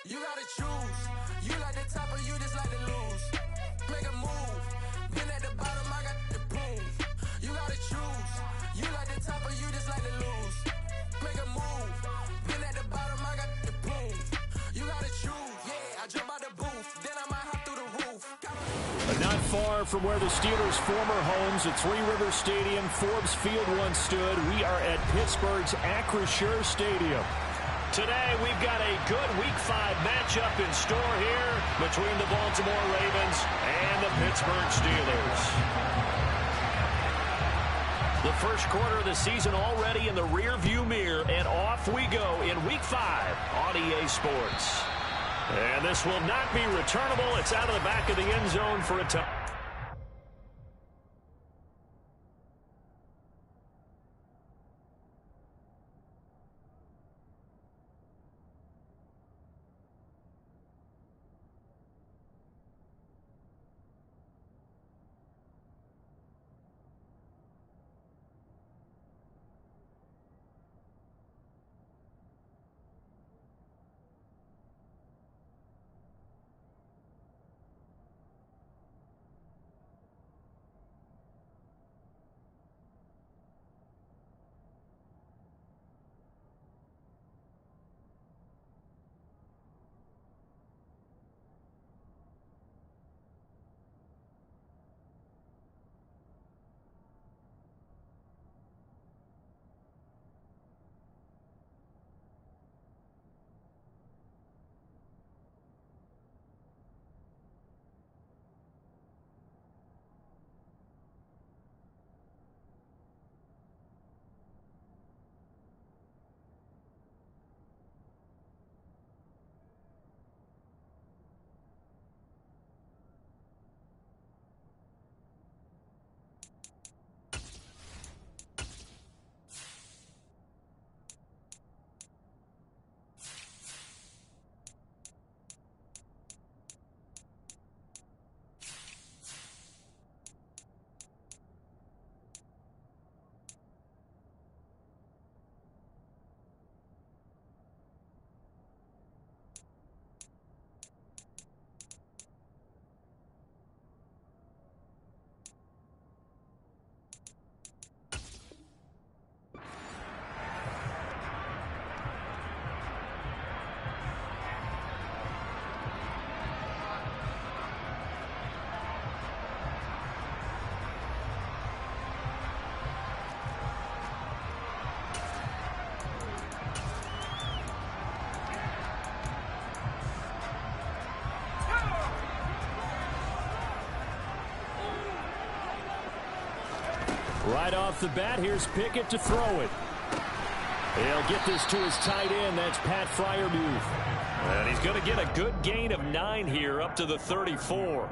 You gotta choose. You like the top or you just like to lose. Make a move. Been at the bottom, I got the prove. You gotta choose. You like the top or you just like to lose. Make a move. Been at the bottom, I got the prove. You gotta choose. Yeah, I jump out the booth. Then I might hop through the roof. Not far from where the Steelers' former homes at Three Rivers Stadium, Forbes Field once stood, we are at Pittsburgh's Acrisure Stadium. Today, we've got a good Week 5 matchup in store here between the Baltimore Ravens and the Pittsburgh Steelers. The first quarter of the season already in the rearview mirror, and off we go in Week 5 on EA Sports. And this will not be returnable. It's out of the back of the end zone for a touchdown. Right off the bat, here's Pickett to throw it. He'll get this to his tight end. That's Pat Freiermuth. And he's going to get a good gain of 9 here up to the 34.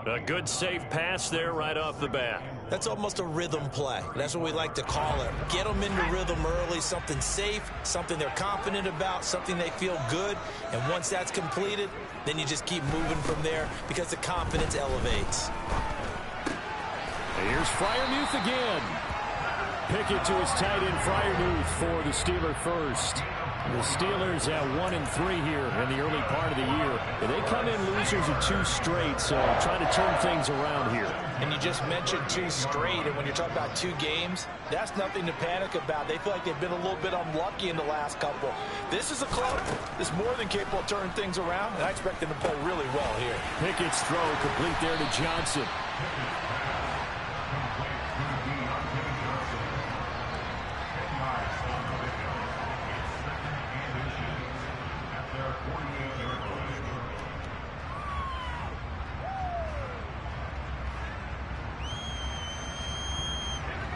A good safe pass there right off the bat. That's almost a rhythm play. That's what we like to call it. Get them into rhythm early, something safe, something they're confident about, something they feel good. And once that's completed, then you just keep moving from there because the confidence elevates. Here's Freiermuth again. Pickett to his tight end, Freiermuth, for the Steeler first. The Steelers at 1-3 here in the early part of the year. And they come in losers of 2 straight, so trying to turn things around here. And you just mentioned 2 straight, and when you're talking about 2 games, that's nothing to panic about. They feel like they've been a little bit unlucky in the last couple. This is a club that's more than capable of turning things around, and I expect them to play really well here. Pickett's throw complete there to Johnson.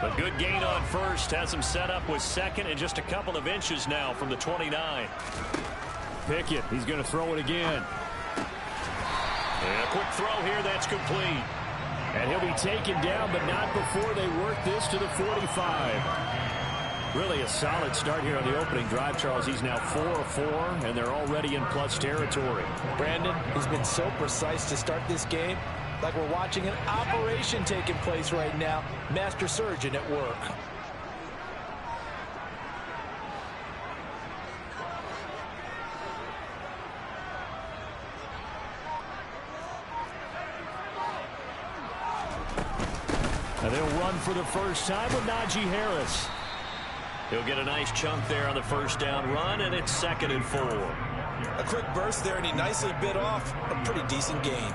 A good gain on first. Has him set up with second and just a couple of inches now from the 29. Pickett, he's going to throw it again. And a quick throw here, that's complete. And he'll be taken down, but not before they work this to the 45. Really a solid start here on the opening drive, Charles. He's now 4 of 4, and they're already in plus territory. Brandon, he's been so precise to start this game. Like we're watching an operation taking place right now. Master surgeon at work. And they'll run for the first time with Najee Harris. He'll get a nice chunk there on the first down run, and it's 2nd and 4. A quick burst there, and he nicely bit off a pretty decent gain.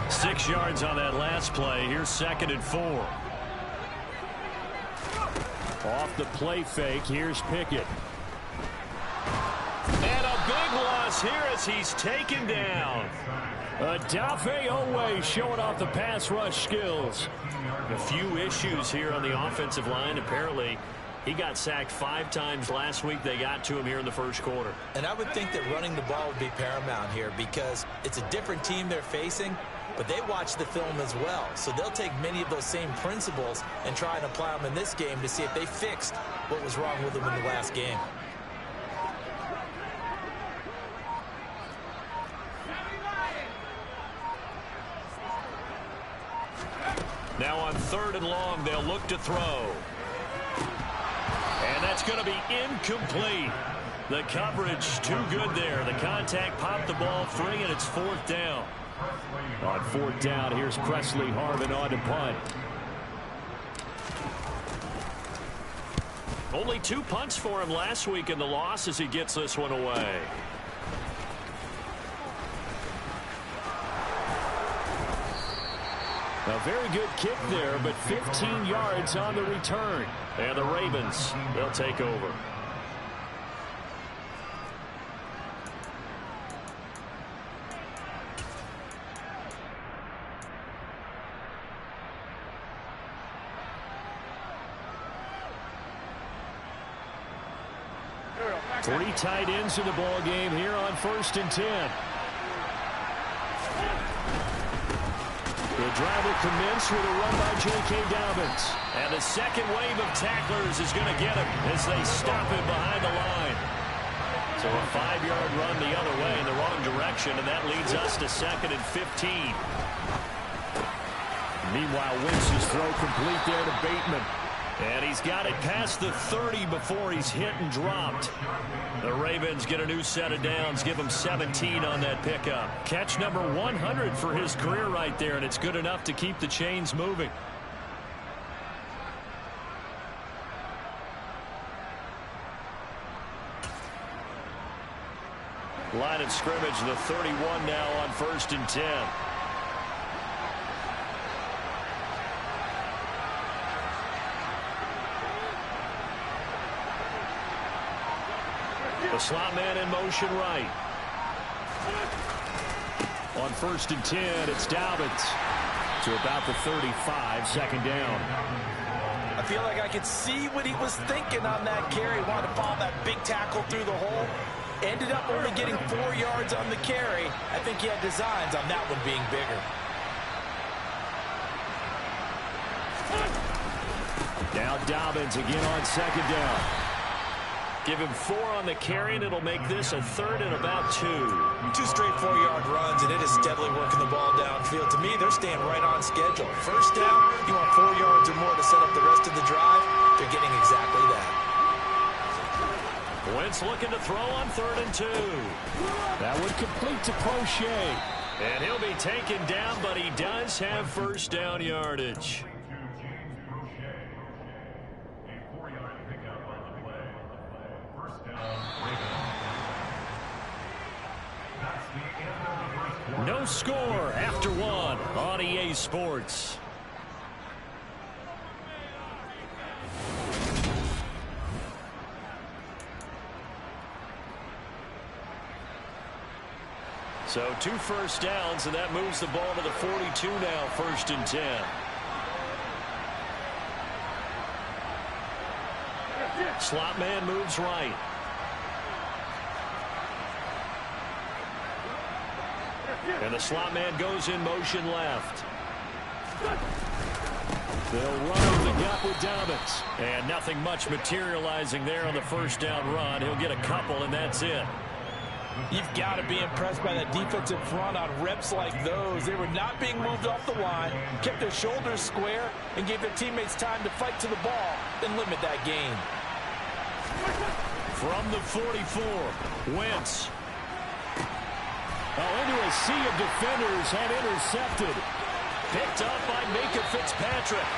6 yards on that last play. Here's 2nd and 4. Off the play fake, here's Pickett. And a big loss here as he's taken down. Odafe Oweh showing off the pass rush skills. A few issues here on the offensive line. Apparently, he got sacked 5 times last week. They got to him here in the first quarter. And I would think that running the ball would be paramount here because it's a different team they're facing, but they watch the film as well. So they'll take many of those same principles and try and apply them in this game to see if they fixed what was wrong with them in the last game. Now on 3rd and long, they'll look to throw. And that's going to be incomplete. The coverage too good there. The contact popped the ball free, and it's 4th down. On 4th down, here's Presley Harvin on to punt. Only 2 punts for him last week in the loss as he gets this one away. A very good kick there, but 15 yards on the return. And the Ravens, they'll take over. Three tight ends in the ball game here on 1st and 10. The drive will commence with a run by J.K. Dobbins. And the second wave of tacklers is going to get him as they stop him behind the line. So a 5-yard run the other way in the wrong direction, and that leads us to 2nd and 15. Meanwhile, Wentz's throw complete there to Bateman. And he's got it past the 30 before he's hit and dropped. The Ravens get a new set of downs, give him 17 on that pickup. Catch number 100 for his career right there, and it's good enough to keep the chains moving. Line of scrimmage, the 31 now on 1st and 10. The slot man in motion right. On 1st and 10, it's Dobbins to about the 35, 2nd down. I feel like I could see what he was thinking on that carry. Wanted to follow that big tackle through the hole. Ended up only getting 4 yards on the carry. I think he had designs on that one being bigger. Now Dobbins again on 2nd down. Give him 4 on the carry, and it'll make this a 3rd and about 2. 2 straight 4-yard runs, and it is steadily working the ball downfield. To me, they're staying right on schedule. First down, you want 4 yards or more to set up the rest of the drive. They're getting exactly that. Wentz looking to throw on 3rd and 2. That would complete to Crochet. And he'll be taken down, but he does have first down yardage. No score after 1 on EA Sports. So 2 first downs, and that moves the ball to the 42 now, 1st and 10. Slot man moves right. And the slot man goes in motion left. They'll run over the gut with Dobbins. And nothing much materializing there on the first down run. He'll get a couple, and that's it. You've got to be impressed by that defensive front on reps like those. They were not being moved off the line, kept their shoulders square, and gave their teammates time to fight to the ball, then limit that gain. From the 44, Wentz. Oh, into a sea of defenders and intercepted. Picked up by Minkah Fitzpatrick.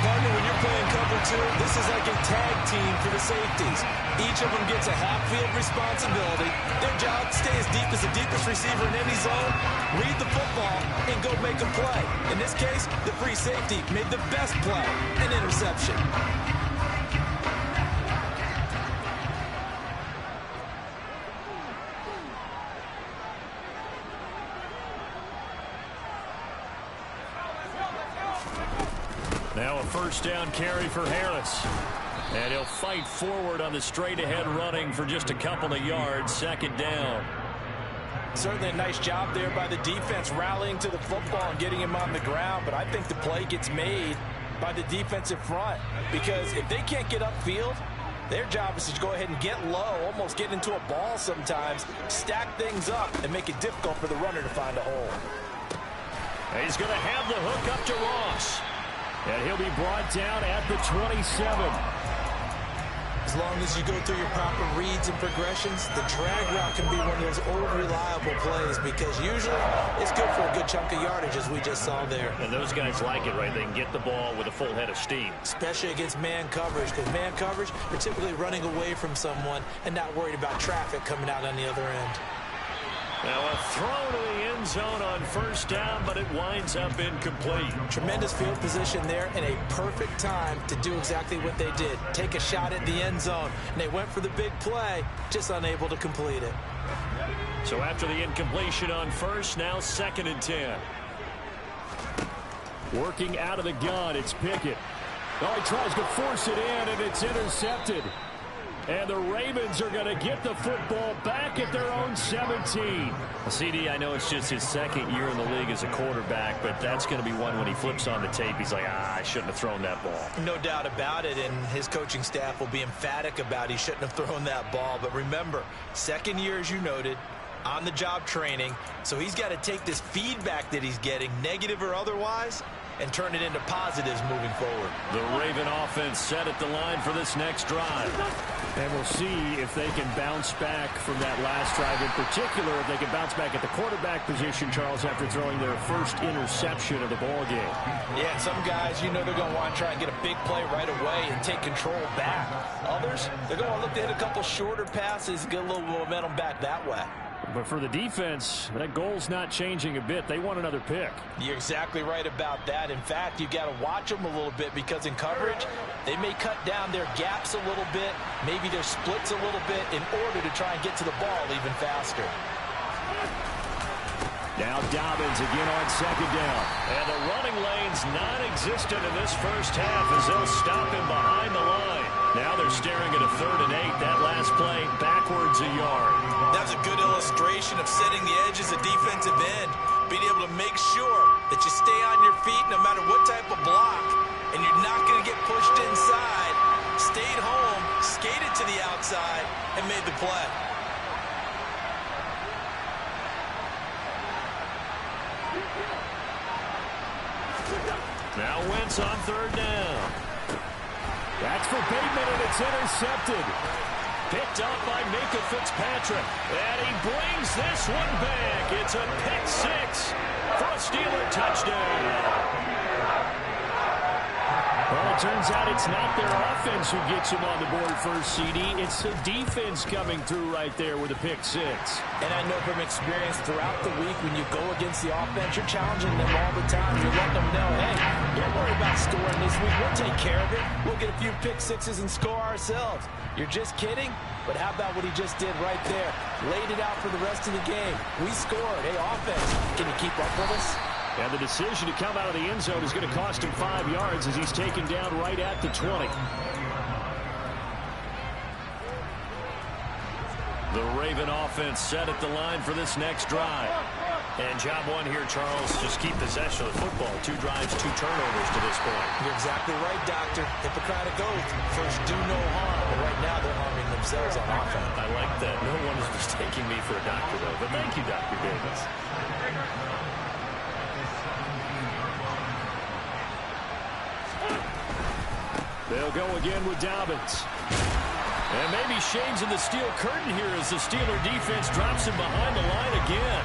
Partner, when you're playing cover two, this is like a tag team for the safeties. Each of them gets a half-field responsibility. Their job, stay as deep as the deepest receiver in any zone, read the football, and go make a play. In this case, the free safety made the best play, an interception. Now a first down carry for Harris. And he'll fight forward on the straight-ahead running for just a couple of yards. Second down. Certainly a nice job there by the defense rallying to the football and getting him on the ground. But I think the play gets made by the defensive front. Because if they can't get upfield, their job is to go ahead and get low, almost get into a ball sometimes, stack things up, and make it difficult for the runner to find a hole. He's going to have the hook up to Ross. And he'll be brought down at the 27. As long as you go through your proper reads and progressions, the drag route can be one of those old reliable plays because usually it's good for a good chunk of yardage, as we just saw there. And those guys like it, right? They can get the ball with a full head of steam. Especially against man coverage, because man coverage, they're typically running away from someone and not worried about traffic coming out on the other end. Now a throw to the end zone on first down, but it winds up incomplete. Tremendous field position there and a perfect time to do exactly what they did. Take a shot at the end zone. And they went for the big play, just unable to complete it. So after the incompletion on first, now 2nd and 10. Working out of the gun, it's Pickett. Oh, he tries to force it in, and it's intercepted. And the Ravens are going to get the football back at their own 17. CD, I know it's just his 2nd year in the league as a quarterback, but that's going to be one when he flips on the tape. He's like, I shouldn't have thrown that ball. No doubt about it, and his coaching staff will be emphatic about he shouldn't have thrown that ball. But remember, 2nd year, as you noted, on-the-job training, so he's got to take this feedback that he's getting, negative or otherwise, and turn it into positives moving forward. The Raven offense set at the line for this next drive. And we'll see if they can bounce back from that last drive, in particular if they can bounce back at the quarterback position, Charles, after throwing their first interception of the ball game. Yeah, some guys, you know they're going to want to try and get a big play right away and take control back. Others, they're going to look to hit a couple shorter passes and get a little momentum back that way. But for the defense, that goal's not changing a bit. They want another pick. You're exactly right about that. In fact, you've got to watch them a little bit because in coverage, they may cut down their gaps a little bit, maybe their splits a little bit in order to try and get to the ball even faster. Now Dobbins again on 2nd down. And the running lane's non-existent in this first half as they'll stop him behind the line. Now they're staring at a 3rd and 8. That last play backwards a yard. That's a good illustration of setting the edge as a defensive end. Being able to make sure that you stay on your feet no matter what type of block. And you're not going to get pushed inside. Stayed home, skated to the outside, and made the play. Now Wentz on 3rd down. That's for Bateman, and it's intercepted. Picked up by Minkah Fitzpatrick. And he brings this one back. It's a pick 6 for a Steeler touchdown. Well, it turns out it's not their offense who gets him on the board first, CD. It's the defense coming through right there with a pick 6. And I know from experience throughout the week when you go against the offense, you're challenging them all the time. You're letting them know, hey, don't worry about scoring this week. We'll take care of it. We'll get a few pick 6s and score ourselves. You're just kidding? But how about what he just did right there? Laid it out for the rest of the game. We scored. Hey, offense, can you keep up with us? And the decision to come out of the end zone is going to cost him 5 yards as he's taken down right at the 20. The Raven offense set at the line for this next drive. And job one here, Charles, just keep possession of the football. 2 drives, 2 turnovers to this point. You're exactly right, Doctor. Hippocratic oath. First, do no harm. But right now, they're harming themselves on offense. I like that. No one is mistaking me for a doctor, though. But thank you, Dr. Davis. They'll go again with Dobbins. And maybe Shane's in the steel curtain here as the Steeler defense drops him behind the line again.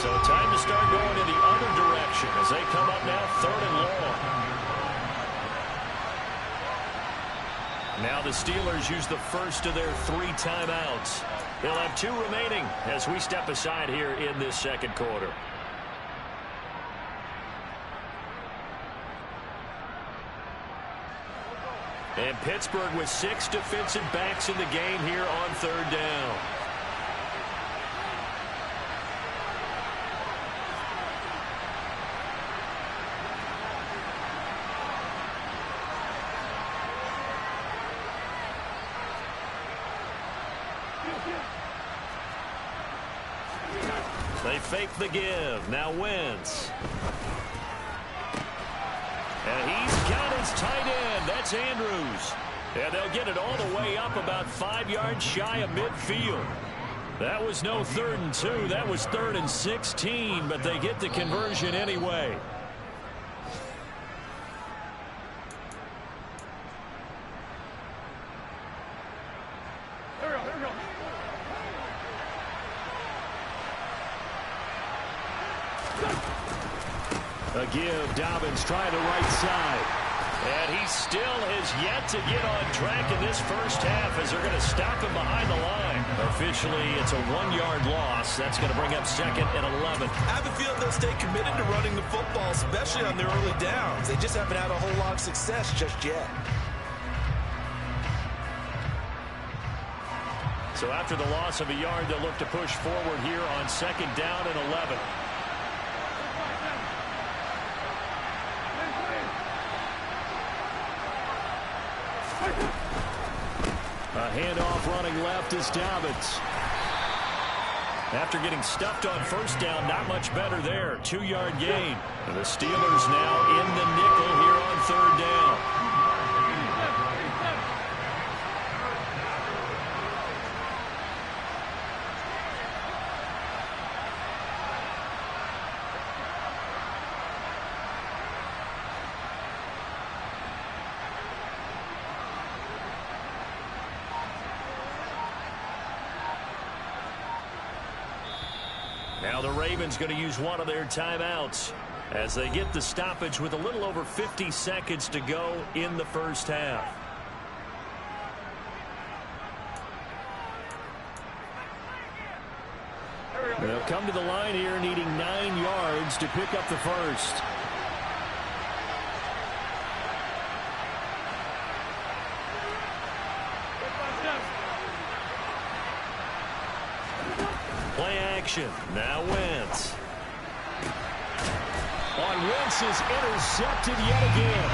So time to start going in the other direction as they come up now 3rd and long. Now the Steelers use the first of their 3 timeouts. They'll have 2 remaining as we step aside here in this second quarter. And Pittsburgh with 6 defensive backs in the game here on 3rd down. They fake the give. Now Wentz. And he's got his tight end. That's Andrews. And they'll get it all the way up about 5 yards shy of midfield. That was no 3rd and 2. That was 3rd and 16, but they get the conversion anyway. A give, Dobbins trying the right side. And he still has yet to get on track in this first half as they're going to stop him behind the line. Officially, it's a 1-yard loss. That's going to bring up 2nd and 11. I have a feeling they'll stay committed to running the football, especially on their early downs. They just haven't had a whole lot of success just yet. So after the loss of a yard, they'll look to push forward here on 2nd down and 11. A handoff running left is Dobbins. After getting stuffed on 1st down, not much better there. 2-yard gain. And the Steelers now in the nickel here on 3rd down. Now the Ravens going to use one of their timeouts as they get the stoppage with a little over 50 seconds to go in the first half. They'll come to the line here needing 9 yards to pick up the first. Play action. Now Wentz. On Wentz is intercepted yet again.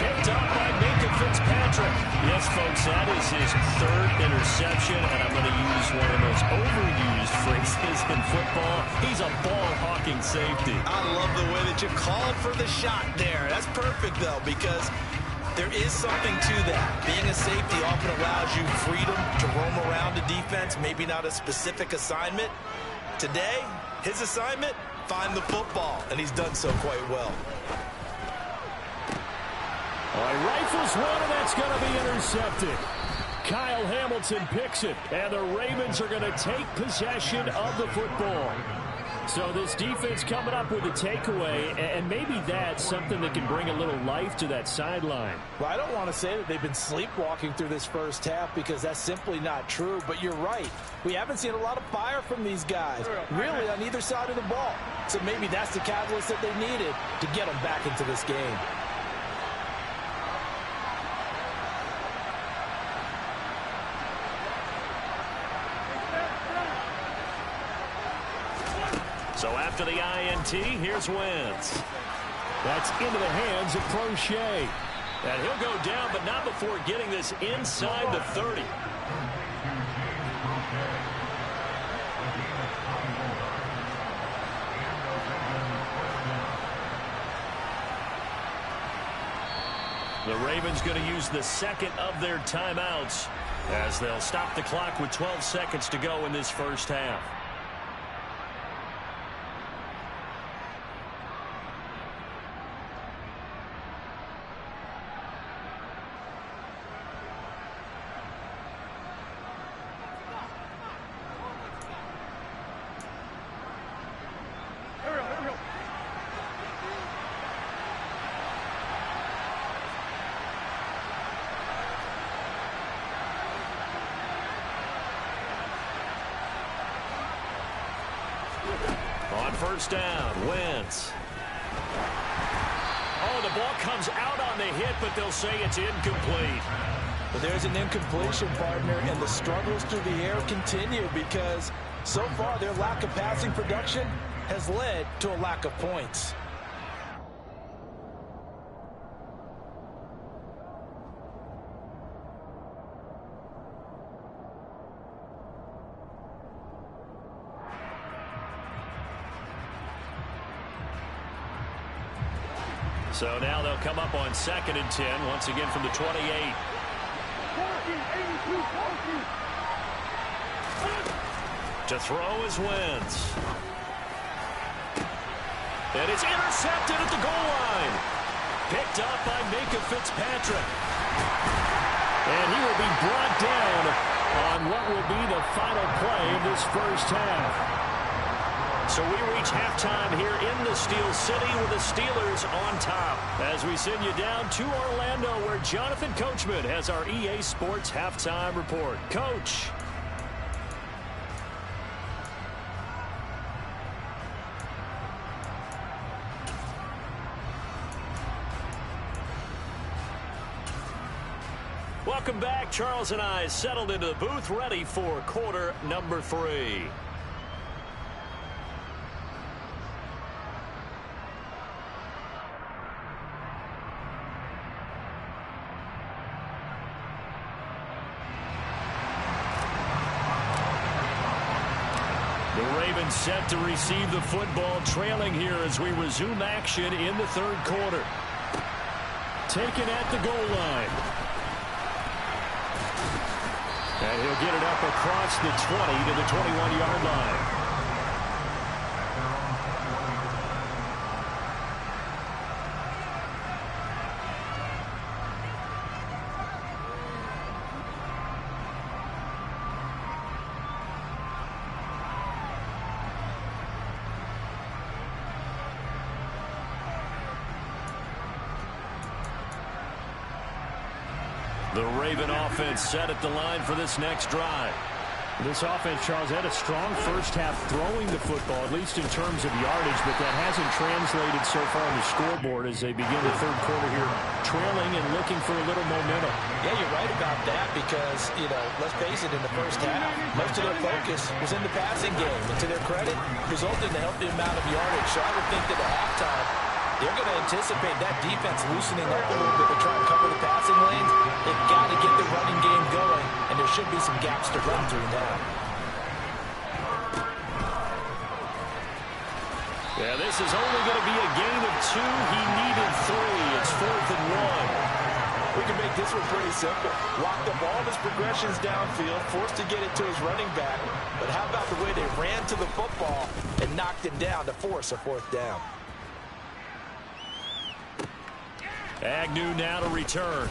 Picked up by Minkah Fitzpatrick. Yes, folks, that is his 3rd interception, and I'm going to use one of the most overused phrases in football. He's a ball-hawking safety. I love the way that you called for the shot there. That's perfect, though, because there is something to that. Being a safety often allows you freedom to roam around a defense, maybe not a specific assignment. Today, his assignment, find the football, and he's done so quite well. All right, rifles one, and that's going to be intercepted. Kyle Hamilton picks it, and the Ravens are going to take possession of the football. So this defense coming up with a takeaway, and maybe that's something that can bring a little life to that sideline. Well, I don't want to say that they've been sleepwalking through this first half because that's simply not true, but you're right. We haven't seen a lot of fire from these guys, really, on either side of the ball. So maybe that's the catalyst that they needed to get them back into this game. So after the INT, here's Wentz. That's into the hands of Crochet. And he'll go down, but not before getting this inside the 30. The Ravens going to use the 2nd of their timeouts as they'll stop the clock with 12 seconds to go in this first half. first down. Wentz. Oh, the ball comes out on the hit, but they'll say it's incomplete. But there's an incompletion, partner, and the struggles through the air continue because so far their lack of passing production has led to a lack of points. So now they'll come up on 2nd and 10, once again from the 28. To throw is Wentz. And it's intercepted at the goal line. Picked up by Minkah Fitzpatrick. And he will be brought down on what will be the final play of this first half. So we reach halftime here in the Steel City with the Steelers on top. As we send you down to Orlando where Jonathan Coachman has our EA Sports halftime report. Coach. Welcome back. Charles and I settled into the booth ready for quarter number 3. Set to receive the football, trailing here as we resume action in the third quarter. Taken at the goal line. And he'll get it up across the 20 to the 21-yard line. The Raven offense set at the line for this next drive. This offense, Charles, had a strong first half throwing the football, at least in terms of yardage, but that hasn't translated so far on the scoreboard as they begin the third quarter here, trailing and looking for a little momentum. Yeah, you're right about that because, let's face it, in the first half, most of their focus was in the passing game. And to their credit, resulted in a healthy amount of yardage. So I would think that at halftime, they're going to anticipate that defense loosening up a little bit to try and cover the passing lanes. They've got to get the running game going, and there should be some gaps to run through now. Yeah, this is only going to be a gain of 2. He needed 3. It's 4th and 1. We can make this one pretty simple. Locked up all of his progressions downfield, forced to get it to his running back. But how about the way they ran to the football and knocked it down to force a 4th down? Agnew now to return.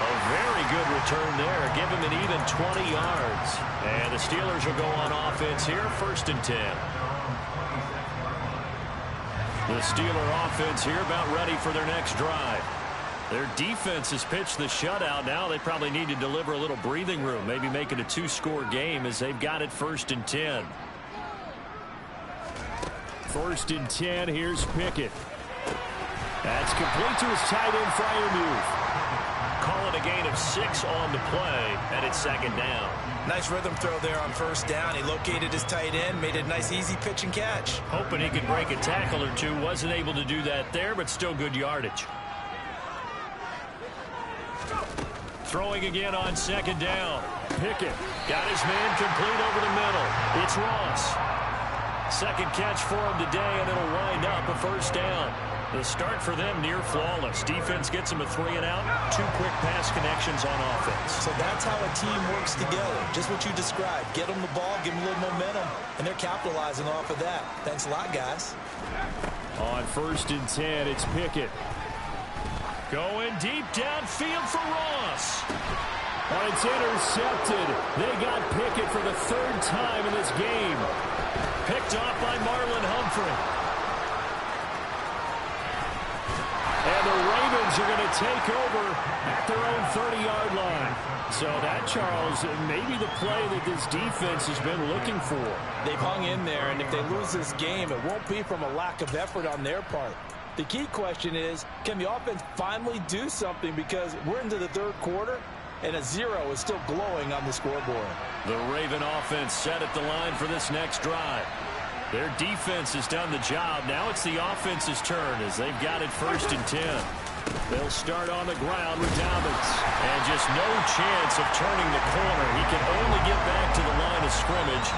A very good return there. Give him an even 20 yards. And the Steelers will go on offense here, 1st and 10. The Steeler offense here about ready for their next drive. Their defense has pitched the shutout. Now they probably need to deliver a little breathing room, maybe make it a 2-score game as they've got it 1st and 10. 1st and 10. Here's Pickett. That's complete to his tight end, Freiermuth. Call it a gain of 6 on the play, and it's 2nd down. Nice rhythm throw there on 1st down. He located his tight end, made it a nice easy pitch and catch. Hoping he could break a tackle or two. Wasn't able to do that there, but still good yardage. Throwing again on 2nd down. Pickett got his man complete over the middle. It's Ross. 2nd catch for him today, and it'll wind up a 1st down. The start for them near flawless. Defense gets them a 3 and out. 2 quick pass connections on offense. So that's how a team works together. Just what you described. Get them the ball, give them a little momentum, and they're capitalizing off of that. Thanks a lot, guys. On 1st and 10, it's Pickett. Going deep downfield for Ross. And it's intercepted. They got Pickett for the 3rd time in this game. Picked off by Marlon Humphrey. And the Ravens Ravens are going to take over at their own 30-yard line. So that, Charles, may be the play that this defense has been looking for. They've hung in there, and if they lose this game, it won't be from a lack of effort on their part. The key question is, can the offense finally do something, because we're into the third quarter, and a 0 is still glowing on the scoreboard. The Raven offense set at the line for this next drive. Their defense has done the job. Now it's the offense's turn as they've got it 1st and 10. They'll start on the ground with Dobbins. And just no chance of turning the corner. He can only get back to the line of scrimmage.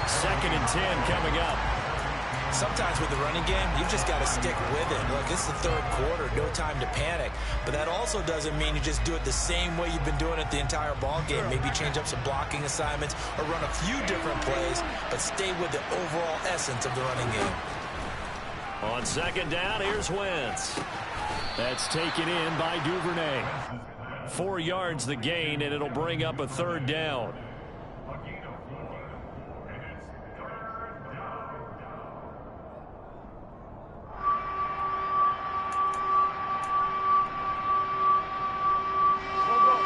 2nd and 10 coming up. Sometimes with the running game, you've just got to stick with it. Look, it's the third quarter, no time to panic. But that also doesn't mean you just do it the same way you've been doing it the entire ball game. Maybe change up some blocking assignments or run a few different plays, but stay with the overall essence of the running game. On 2nd down, here's Wentz. That's taken in by Duvernay. 4 yards the gain, and it'll bring up a 3rd down.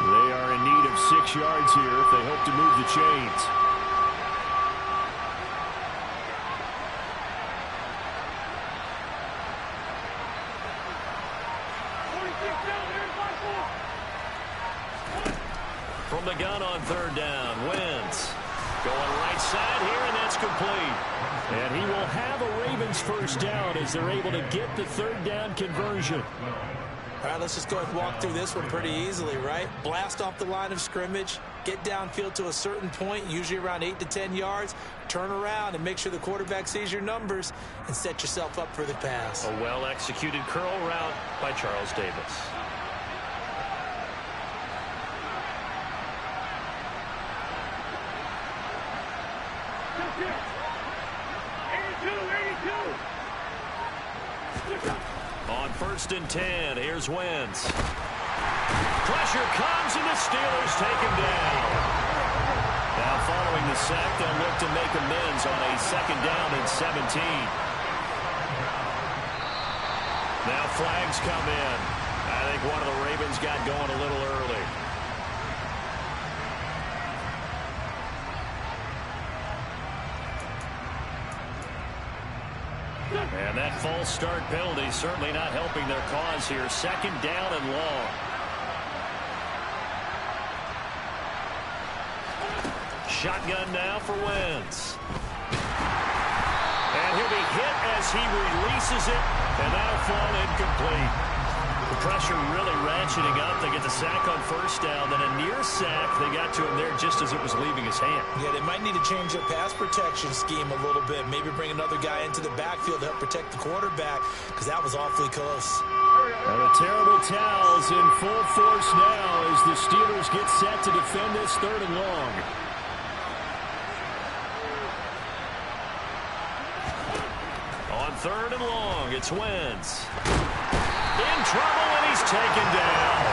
They are in need of 6 yards here if they hope to move the chains. From the gun on 3rd down, Wentz going right side here, and that's complete. And he will have a Ravens 1st down as they're able to get the 3rd down conversion. All right, let's just go ahead and walk through this one pretty easily, right? Blast off the line of scrimmage, get downfield to a certain point, usually around 8 to 10 yards, turn around and make sure the quarterback sees your numbers and set yourself up for the pass. A well-executed curl route by Charles Davis. On 1st and 10, here's Wentz. Pressure comes, and the Steelers take him down. Now following the sack, they'll look to make amends on a 2nd down and 17. Now flags come in. I think one of the Ravens got going a little early. And that false start penalty certainly not helping their cause here. 2nd down and long. Shotgun now for Wentz. And he'll be hit as he releases it, and that'll fall incomplete. The pressure really ratcheting up. They get the sack on 1st down, then a near sack. They got to him there just as it was leaving his hand. Yeah, they might need to change their pass protection scheme a little bit. Maybe bring another guy into the backfield to help protect the quarterback, because that was awfully close. And the terrible towels in full force now as the Steelers get set to defend this 3rd and long. On 3rd and long, it's Wentz. In trouble, and he's taken down.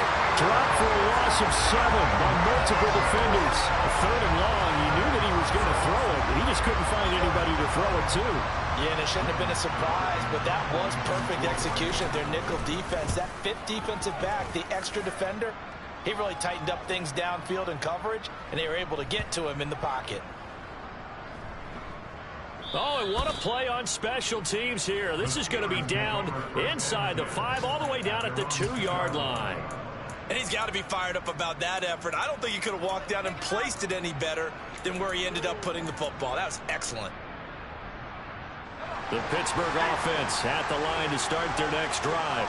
Dropped for a loss of 7 by multiple defenders. 3rd and long, he knew that he was going to throw it, but he just couldn't find anybody to throw it to. Yeah, and it shouldn't have been a surprise, but that was perfect execution of their nickel defense. That 5th defensive back, the extra defender, he really tightened up things downfield in coverage, and they were able to get to him in the pocket. Oh, and what a play on special teams here. This is going to be down inside the 5, all the way down at the 2-yard line. And he's got to be fired up about that effort. I don't think he could have walked down and placed it any better than where he ended up putting the football. That was excellent. The Pittsburgh offense at the line to start their next drive.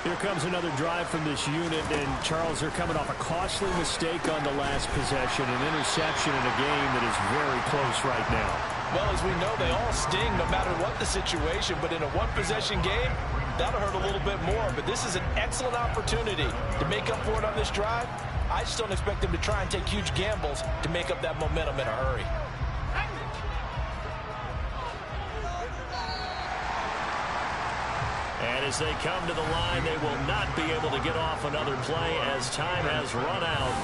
Here comes another drive from this unit, and Charles, they're coming off a costly mistake on the last possession, an interception in a game that is very close right now. Well, as we know, they all sting no matter what the situation, but in a one-possession game, that'll hurt a little bit more. But this is an excellent opportunity to make up for it on this drive. I just don't expect them to try and take huge gambles to make up that momentum in a hurry. And as they come to the line, they will not be able to get off another play as time has run out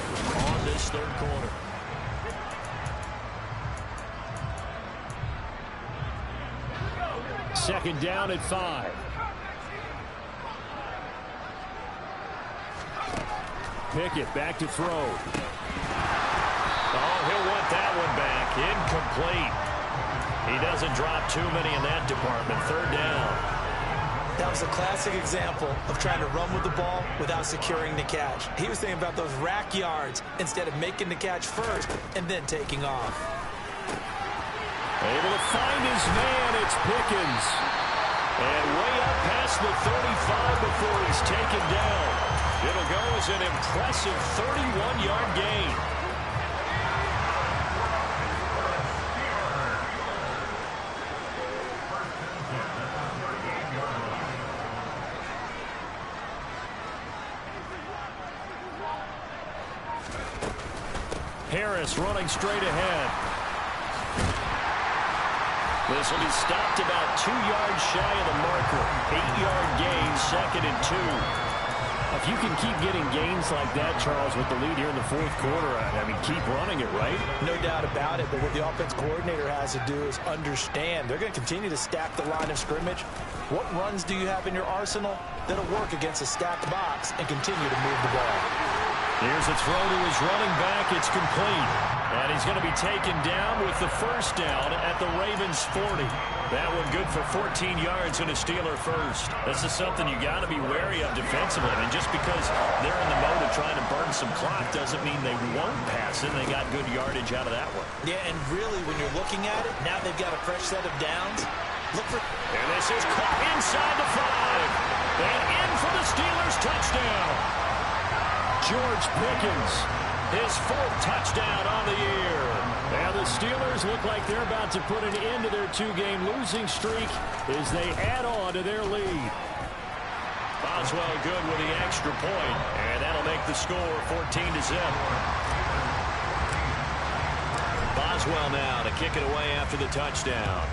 on this 3rd quarter. Second down at 5. Pickett back to throw. Oh, he'll want that one back. Incomplete. He doesn't drop too many in that department. Third down. That was a classic example of trying to run with the ball without securing the catch. He was thinking about those rack yards instead of making the catch first and then taking off. Able to find his man. It's Pickens. And way up past the 35 before he's taken down. It'll go as an impressive 31-yard gain. Harris running straight ahead. This will be stopped about 2 yards shy of the marker. 8-yard gain, 2nd and 2. If you can keep getting gains like that, Charles, with the lead here in the fourth quarter, I mean, keep running it, right? No doubt about it, but what the offense coordinator has to do is understand they're going to continue to stack the line of scrimmage. What runs do you have in your arsenal that'll work against a stacked box and continue to move the ball? Here's a throw to his running back. It's complete. And he's going to be taken down with the first down at the Ravens 40. That one good for 14 yards and a Steeler first. This is something you got to be wary of defensively. I mean, just because they're in the mode of trying to burn some clock doesn't mean they won't pass it. They got good yardage out of that one. Yeah, and really, when you're looking at it, now they've got a fresh set of downs. Look for... And this is caught inside the 5. And in for the Steelers touchdown. George Pickens, his 4th touchdown on the year. And the Steelers look like they're about to put an end to their 2-game losing streak as they add on to their lead. Boswell good with the extra point, and that'll make the score 14-0. Boswell now to kick it away after the touchdown.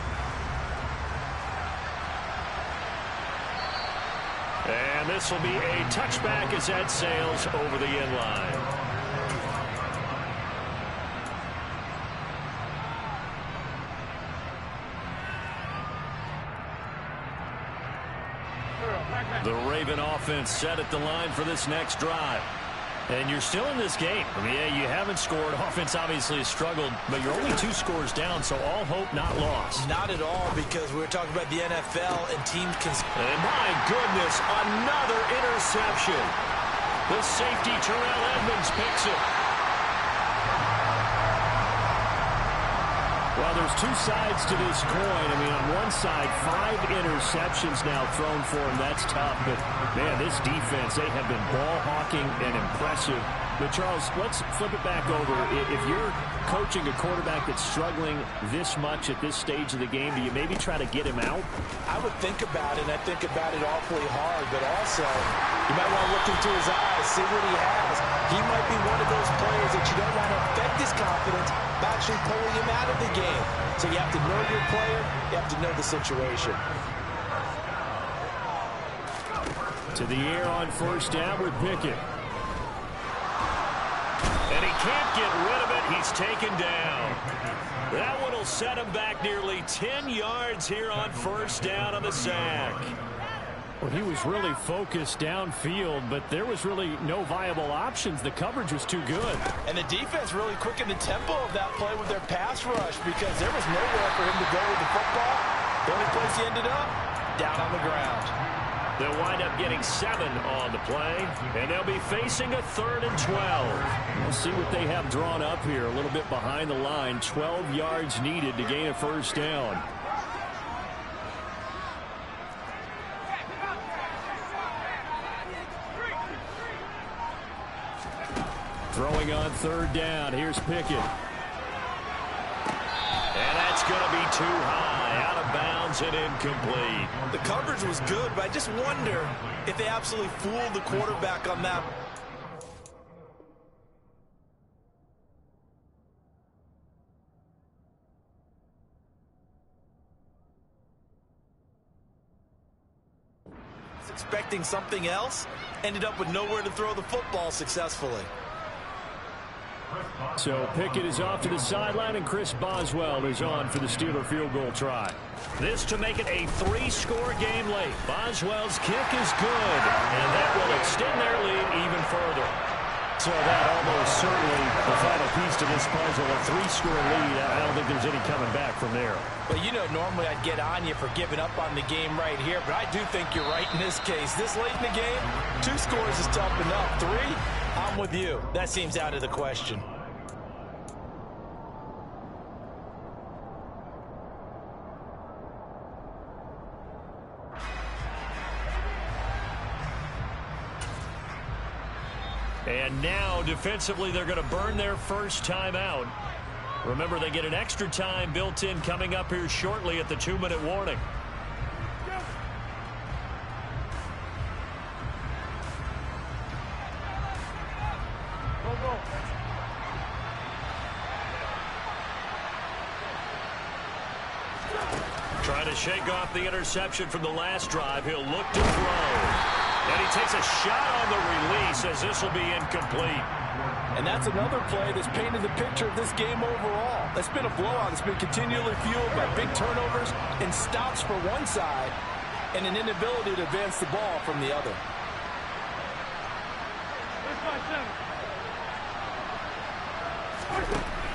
And this will be a touchback as that sails over the end line. The Raven offense set at the line for this next drive. And you're still in this game. I mean, yeah, you haven't scored. Offense obviously has struggled, but you're only 2 scores down, so all hope not lost. Not at all, because we're talking about the NFL and teams can... And my goodness, another interception. The safety, Terrell Edmunds, picks it. Well, there's 2 sides to this coin. I mean, on one side, 5 interceptions now thrown for him. That's tough. But, man, this defense, they have been ball hawking and impressive. But, Charles, let's flip it back over. If you're coaching a quarterback that's struggling this much at this stage of the game, do you maybe try to get him out? I would think about it, and I think about it awfully hard. But also, you might want to look into his eyes, see what he has. He might be one of those players that you don't want to affect his confidence by actually pulling him out of the game. So you have to know your player. You have to know the situation. To the air on first down with Pickett. And he can't get rid of it. He's taken down. That one will set him back nearly 10 yards here on first down on the sack. Well, he was really focused downfield, but there was really no viable options. The coverage was too good. And the defense really quickened the tempo of that play with their pass rush because there was nowhere for him to go with the football. The only place he ended up, down on the ground. They'll wind up getting 7 on the play, and they'll be facing a 3rd and 12. We'll see what they have drawn up here. A little bit behind the line. 12 yards needed to gain a first down. Throwing on 3rd down. Here's Pickett. And that's going to be too high. Out of bounds and incomplete. The coverage was good, but I just wonder if they absolutely fooled the quarterback on that. Expecting something else, ended up with nowhere to throw the football successfully. So Pickett is off to the sideline, and Chris Boswell is on for the Steeler field goal try. This to make it a 3-score game late. Boswell's kick is good, and that will extend their lead even further. So that almost certainly the final piece to this puzzle, a 3-score lead. I don't think there's any coming back from there. Well, you know, normally I'd get on you for giving up on the game right here, but I do think you're right in this case. This late in the game, 2 scores is tough enough. 3, I'm with you. That seems out of the question. And now, defensively, they're going to burn their first timeout. Remember, they get an extra time built in coming up here shortly at the 2-minute warning. Trying to shake off the interception from the last drive. He'll look to throw. And he takes a shot on the release as this will be incomplete. And that's another play that's painted the picture of this game overall. It's been a blowout. It's been continually fueled by big turnovers and stops for one side and an inability to advance the ball from the other.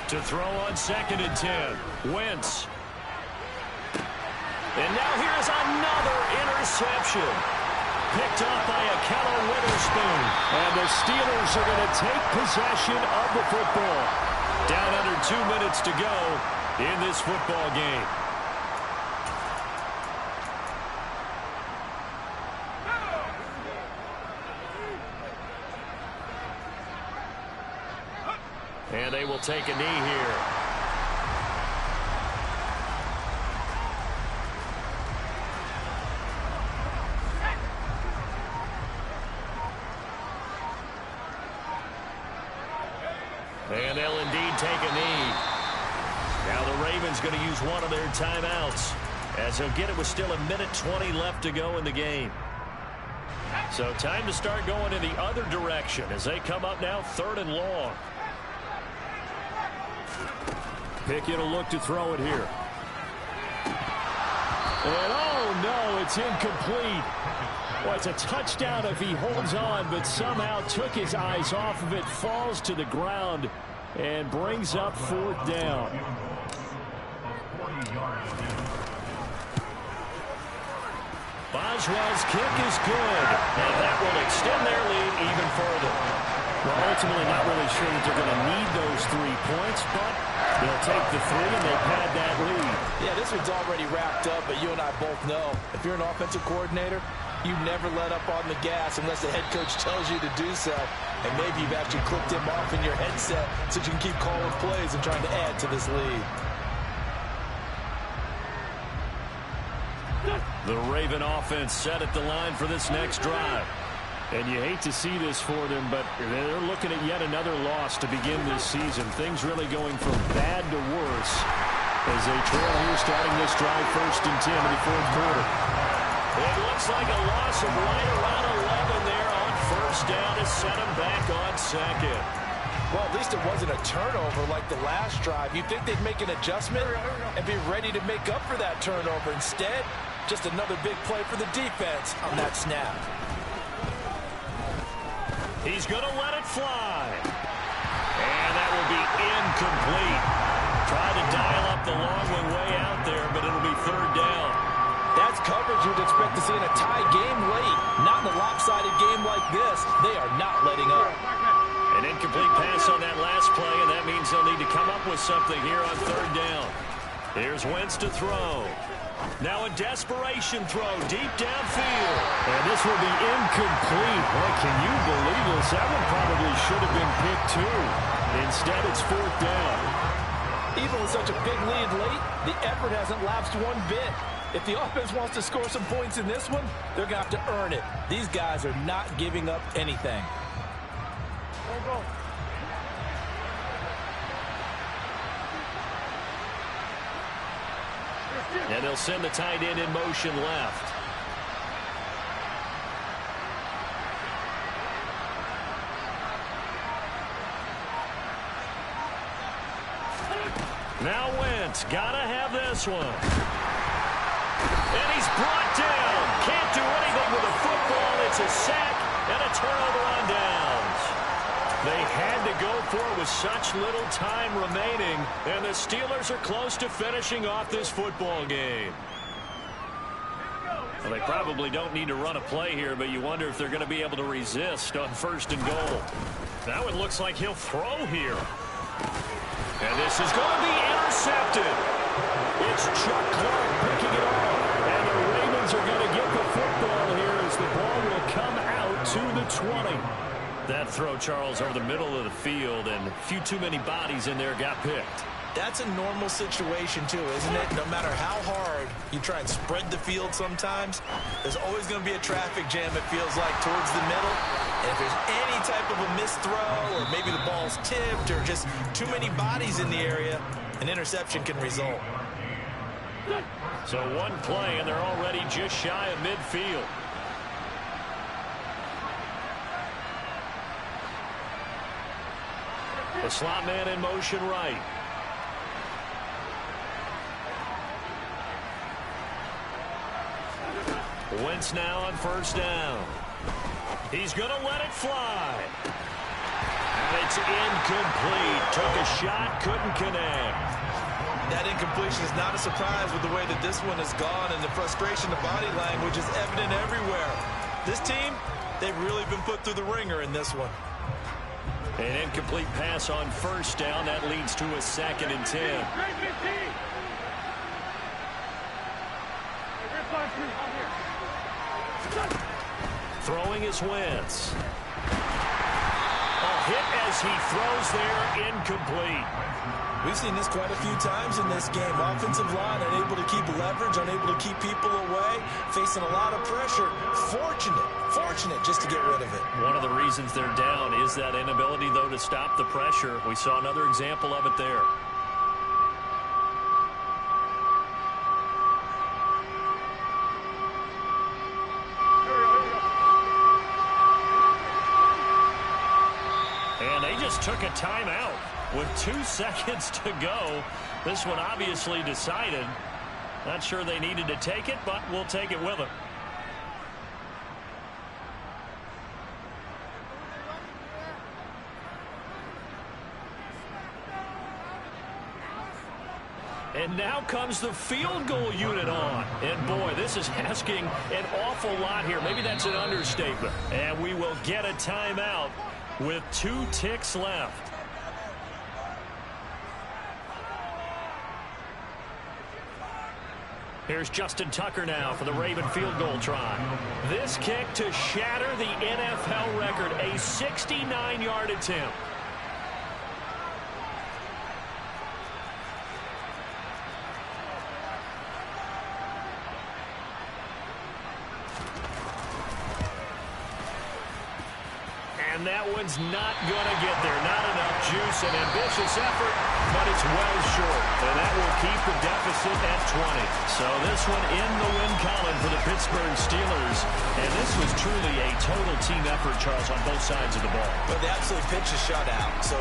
To throw on 2nd and 10. Wentz. And now here's another interception. Picked off by Ahkello Witherspoon. And the Steelers are going to take possession of the football. Down under 2 minutes to go in this football game. And they will take a knee here. And they'll indeed take a knee. Now the Ravens going to use one of their timeouts, as he'll get it with still 1:20 left to go in the game. So time to start going in the other direction as they come up now 3rd and long. Pickett will look to throw it here. And oh no, it's incomplete. Well, it's a touchdown if he holds on, but somehow took his eyes off of it, falls to the ground, and brings up 4th down. Boswell's kick is good, and that will extend their lead even further. Well, ultimately not really sure that they're going to need those 3 points, but they'll take the 3 and they pad that lead. Yeah, this one's already wrapped up, but you and I both know if you're an offensive coordinator, you never let up on the gas unless the head coach tells you to do so. And maybe you've actually clicked him off in your headset so you can keep calling plays and trying to add to this lead. The Raven offense set at the line for this next drive. And you hate to see this for them, but they're looking at yet another loss to begin this season. Things really going from bad to worse as they trail here starting this drive 1st and 10 in the 4th quarter. It looks like a loss of right around 11 there on 1st down to set them back on 2nd. Well, at least it wasn't a turnover like the last drive. You'd think they'd make an adjustment and be ready to make up for that turnover. Instead, just another big play for the defense on that snap. He's going to let it fly. And that will be incomplete. Tried to dial up the long one way out there, but it'll be 3rd down. That's coverage you'd expect to see in a tie game late. Not in a lopsided game like this. They are not letting up. An incomplete pass on that last play, and that means they'll need to come up with something here on 3rd down. Here's Wentz to throw. Now a desperation throw deep downfield. And this will be incomplete. Boy, can you believe this? That one probably should have been picked too. Instead, it's 4th down. Even with such a big lead late, the effort hasn't lapsed one bit. If the offense wants to score some points in this one, they're going to have to earn it. These guys are not giving up anything. Go. And they'll send the tight end in motion left. Now Wentz, gotta have this one. And he's brought down. Can't do anything with the football. It's a sack and a turnover on downs. They had to go for it with such little time remaining, and the Steelers are close to finishing off this football game. Well, they probably don't need to run a play here, but you wonder if they're going to be able to resist on 1st and goal. Now it looks like he'll throw here. And this is going to be intercepted. It's Chuck Clark picking it off. And the Ravens are going to get the football here as the ball will come out to the 20. That throw, Charles, over the middle of the field, and a few too many bodies in there got picked. That's a normal situation, too, isn't it? No matter how hard you try and spread the field sometimes, there's always going to be a traffic jam, it feels like, towards the middle. And if there's any type of a missed throw, or maybe the ball's tipped, or just too many bodies in the area, an interception can result. So one play, and they're already just shy of midfield. The slot man in motion right. Wentz now on 1st down. He's going to let it fly. And it's incomplete. Took a shot, couldn't connect. That incompletion is not a surprise with the way that this one has gone, and the frustration, the body language is evident everywhere. This team, they've really been put through the ringer in this one. An incomplete pass on 1st down. That leads to a 2nd and 10. Throwing is Wentz. A hit as he throws there, incomplete. We've seen this quite a few times in this game. Offensive line unable to keep leverage, unable to keep people away, facing a lot of pressure. Fortunate just to get rid of it. One of the reasons they're down is that inability, though, to stop the pressure. We saw another example of it there. And they just took a timeout with 2 seconds to go. This one obviously decided. Not sure they needed to take it, but we'll take it with them. And now comes the field goal unit on. And, boy, this is asking an awful lot here. Maybe that's an understatement. And we will get a timeout with 2 ticks left. Here's Justin Tucker now for the Raven field goal try. This kick to shatter the NFL record, a 69-yard attempt. And that one's not going to get there. Not enough juice. An ambitious effort, but it's well short. And that will keep the deficit at 20. So this one in the win column for the Pittsburgh Steelers. And this was truly a total team effort, Charles, on both sides of the ball. But they absolutely pitched a shutout. So